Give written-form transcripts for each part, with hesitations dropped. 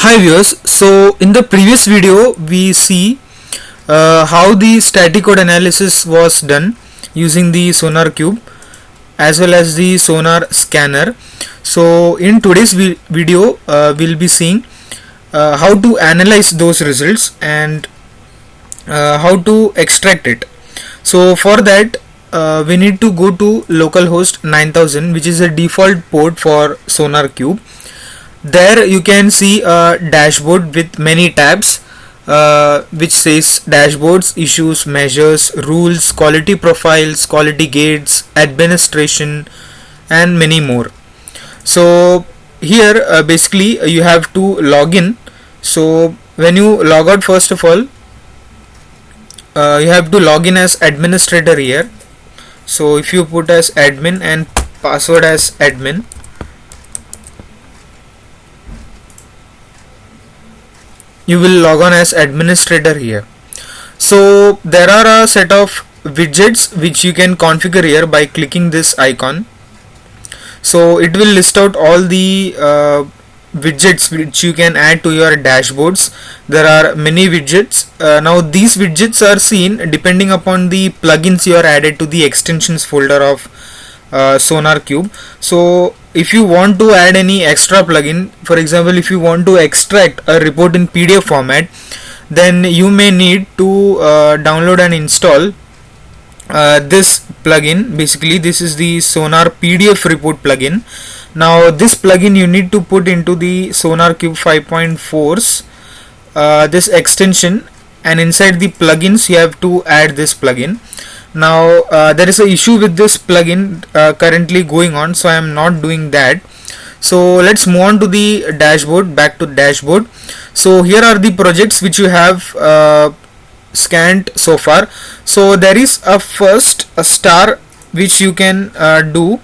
Hi viewers, so in the previous video we see how the static code analysis was done using the Sonar Cube as well as the Sonar Scanner. So in today's video we'll be seeing how to analyze those results and how to extract it. So for that we need to go to localhost 9000, which is a default port for Sonar Cube. There you can see a dashboard with many tabs which says dashboards, issues, measures, rules, quality profiles, quality gates, administration, and many more. So here basically you have to log in. So when you log out, first of all you have to log in as administrator here. So if you put as admin and password as admin, you will log on as administrator here. So there are a set of widgets which you can configure here by clicking this icon. So it will list out all the widgets which you can add to your dashboards. There are many widgets. Now these widgets are seen depending upon the plugins you are added to the extensions folder of Sonar Cube. So if you want to add any extra plugin, for example if you want to extract a report in PDF format, then you may need to download and install this plugin. Basically this is the Sonar PDF report plugin. Now this plugin you need to put into the Sonar Cube 5.4's this extension, and inside the plugins you have to add this plugin. Now there is a issue with this plugin currently going on, so I am not doing that. So let's move on to the dashboard. Back to dashboard. So here are the projects which you have scanned so far. So there is a star which you can do.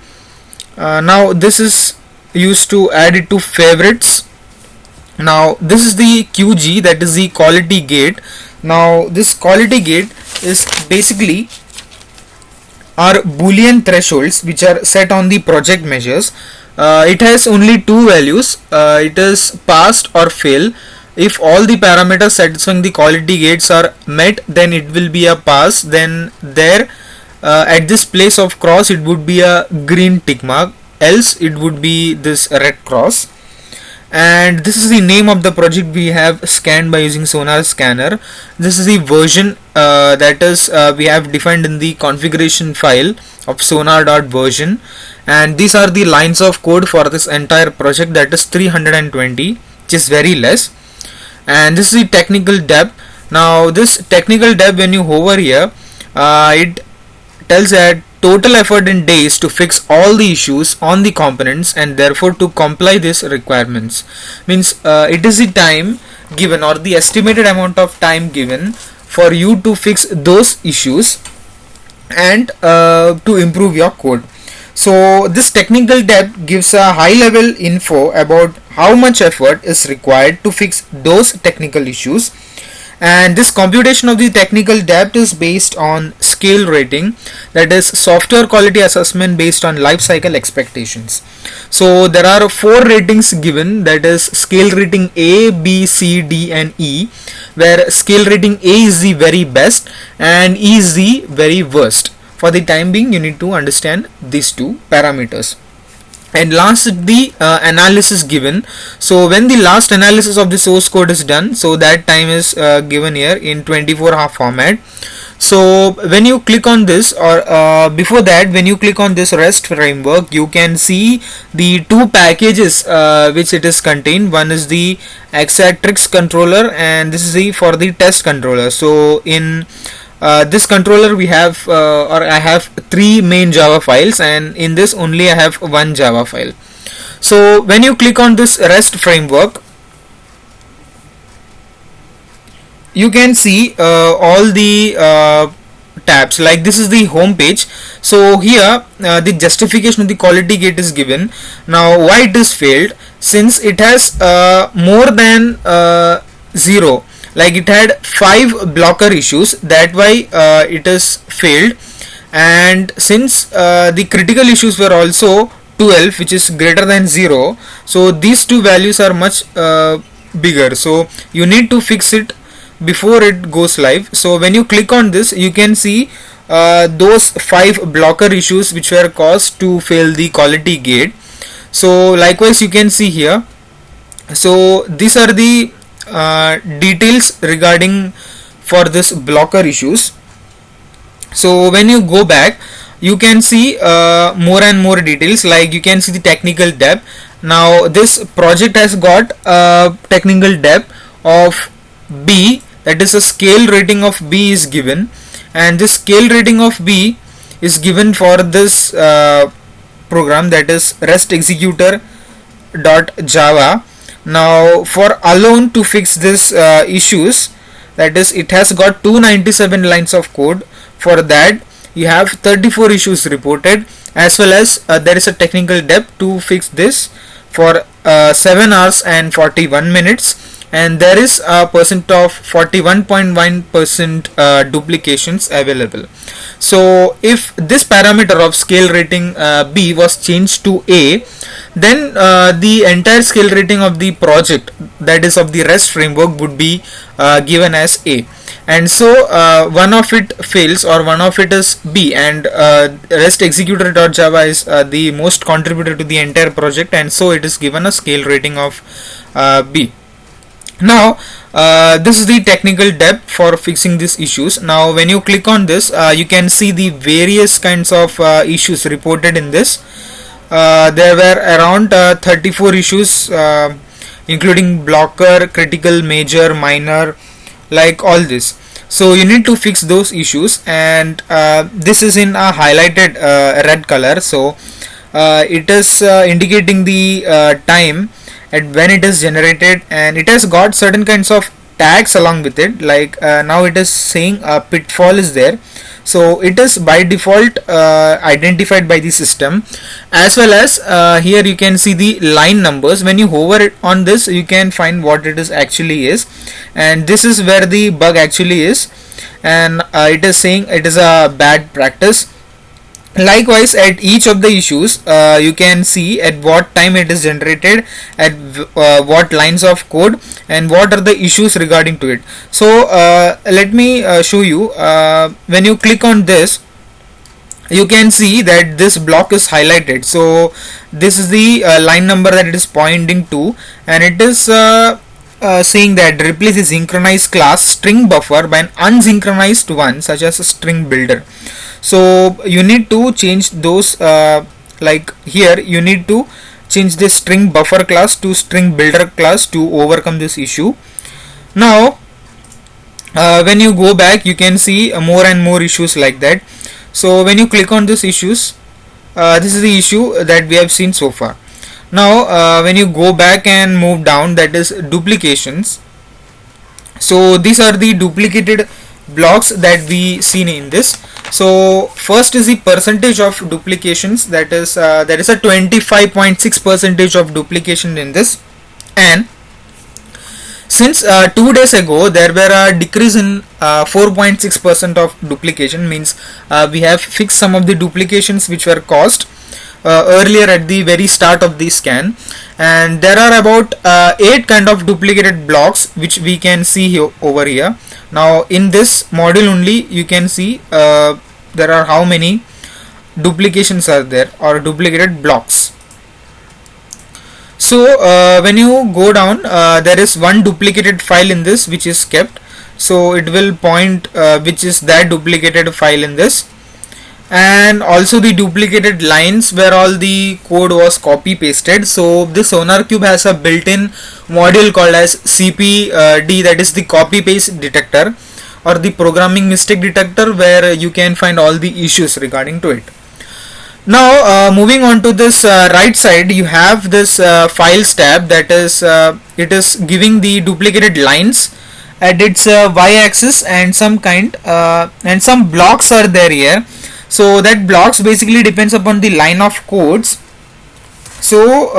Now this is used to add it to favorites. Now this is the QG, that is the quality gate. Now this quality gate is basically are Boolean thresholds which are set on the project measures. It has only two values. It is passed or fail. If all the parameters satisfying the quality gates are met, then it will be a pass. Then there at this place of cross it would be a green tick mark, else it would be this red cross. And this is the name of the project we have scanned by using Sonar Scanner. This is the version that is we have defined in the configuration file of sonar.version, and these are the lines of code for this entire project, that is 320, which is very less. And this is the technical depth. Now this technical depth, when you hover here, it tells that total effort in days to fix all the issues on the components and therefore to comply these requirements. Means it is the time given or the estimated amount of time given for you to fix those issues and to improve your code. So this technical depth gives a high level info about how much effort is required to fix those technical issues. And this computation of the technical depth is based on scale rating, that is software quality assessment based on life cycle expectations. So there are 4 ratings given, that is scale rating A, B, C, D and E, where scale rating A is the very best and E is the very worst. For the time being you need to understand these two parameters. And last, the analysis given. So when the last analysis of the source code is done, so that time is given here in 24-hour format. So when you click on this, or before that, when you click on this REST framework, you can see the two packages which it is contained. One is the Xatrix controller, and this is the for the test controller. So in this controller we have or I have 3 main Java files, and in this only I have 1 Java file. So when you click on this REST framework, you can see all the tabs. Like this is the home page. So here the justification of the quality gate is given. Now why it is failed? Since it has more than 0, like it had 5 blocker issues, that why it is failed. And since the critical issues were also 12, which is greater than 0, so these two values are much bigger, so you need to fix it before it goes live. So when you click on this, you can see those 5 blocker issues which were caused to fail the quality gate. So likewise you can see here, so these are the details regarding for this blocker issues. So when you go back, you can see more and more details, like you can see the technical depth. Now this project has got a technical depth of B, that is a scale rating of B is given, and this scale rating of B is given for this program, that is REST executor .java. Now for alone to fix this issues, that is it has got 297 lines of code. For that you have 34 issues reported, as well as there is a technical depth to fix this for 7 hours and 41 minutes, and there is a percent of 41.1% duplications available. So if this parameter of scale rating B was changed to A, then the entire scale rating of the project, that is of the REST framework, would be given as A. And so one of it fails, or one of it is B, and REST executor.java is the most contributor to the entire project, and so it is given a scale rating of B. Now this is the technical depth for fixing these issues. Now when you click on this, you can see the various kinds of issues reported in this. There were around 34 issues, including blocker, critical, major, minor, like all this. So you need to fix those issues, and this is in a highlighted red color, so it is indicating the time at when it is generated, and it has got certain kinds of tags along with it, like now it is saying a pitfall is there, so it is by default identified by the system, as well as here you can see the line numbers. When you hover it on this, you can find what it is actually is, and this is where the bug actually is, and it is saying it is a bad practice. Likewise, at each of the issues, you can see at what time it is generated, at what lines of code, and what are the issues regarding to it. So let me show you. When you click on this, you can see that this block is highlighted. So this is the line number that it is pointing to, and it is saying that replace the synchronized class string buffer by an unsynchronized one, such as a string builder. So you need to change those, like here you need to change this string buffer class to string builder class to overcome this issue. Now when you go back, you can see more and more issues like that. So when you click on these issues, this is the issue that we have seen so far. Now when you go back and move down, that is duplications. So these are the duplicated blocks that we seen in this. So first is the percentage of duplications, that is there is a 25.6% of duplication in this, and since 2 days ago there were a decrease in 4.6% of duplication, means we have fixed some of the duplications which were caused earlier at the very start of the scan, and there are about 8 kind of duplicated blocks which we can see here over here. Now in this module only you can see there are how many duplications are there, or duplicated blocks. So when you go down, there is one duplicated file in this which is kept, so it will point which is that duplicated file in this, and also the duplicated lines where all the code was copy pasted. So this SonarQube has a built-in module called as CPD, that is the copy paste detector, or the programming mistake detector, where you can find all the issues regarding to it. Now moving on to this right side, you have this files tab, that is it is giving the duplicated lines at its y-axis, and some kind and some blocks are there here. So that blocks basically depends upon the line of codes. So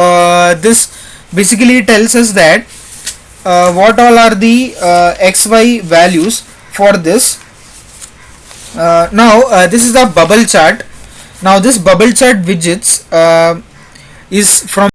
this basically tells us that what all are the xy values for this. Now this is a bubble chart. Now this bubble chart widgets is from